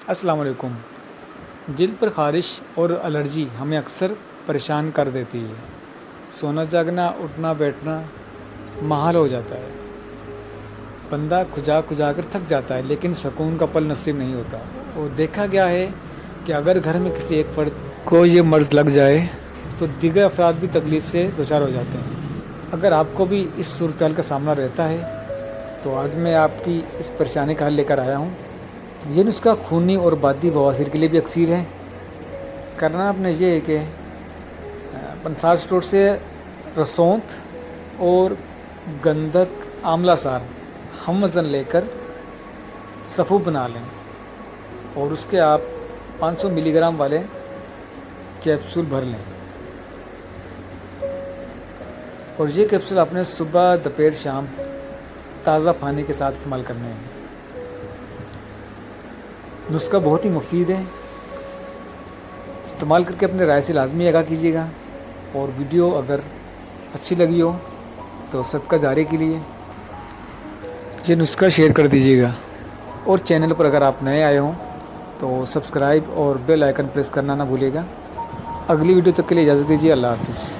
السلام علیکم۔ جلد پر خارش اور الرجی ہمیں اکثر پریشان کر دیتی ہے۔ سونا جاگنا، اٹھنا بیٹھنا محال ہو جاتا ہے۔ بندہ کھجا کر تھک جاتا ہے، لیکن سکون کا پل نصیب نہیں ہوتا۔ اور دیکھا گیا ہے کہ اگر گھر میں کسی ایک فرد کو یہ مرض لگ جائے تو دیگر افراد بھی تکلیف سے دوچار ہو جاتے ہیں۔ اگر آپ کو بھی اس صورتحال کا سامنا رہتا ہے تو آج میں آپ کی اس پریشانی کا حل لے کر آیا ہوں۔ یہ نسخہ خونی اور بادی بواسیر کے لیے بھی اکثیر ہے۔ کرنا آپ نے یہ ہے کہ پنسار اسٹور سے رسونت اور گندھک آملہ سار ہم وزن لے کر صفو بنا لیں، اور اس کے آپ 500 ملی گرام والے کیپسول بھر لیں، اور یہ کیپسول آپ نے صبح، دوپہر، شام تازہ پانی کے ساتھ استعمال کرنے ہیں۔ نسخہ بہت ہی مفید ہے، استعمال کر کے اپنے رائے سے لازمی آگاہ کیجیے گا، اور ویڈیو اگر اچھی لگی ہو تو صدقہ جاری کے لیے یہ نسخہ شیئر کر دیجیے گا، اور چینل پر اگر آپ نئے آئے ہوں تو سبسکرائب اور بیل آئیکن پریس کرنا نہ بھولیے گا۔ اگلی ویڈیو تک کے لیے اجازت دیجیے۔ اللہ حافظ۔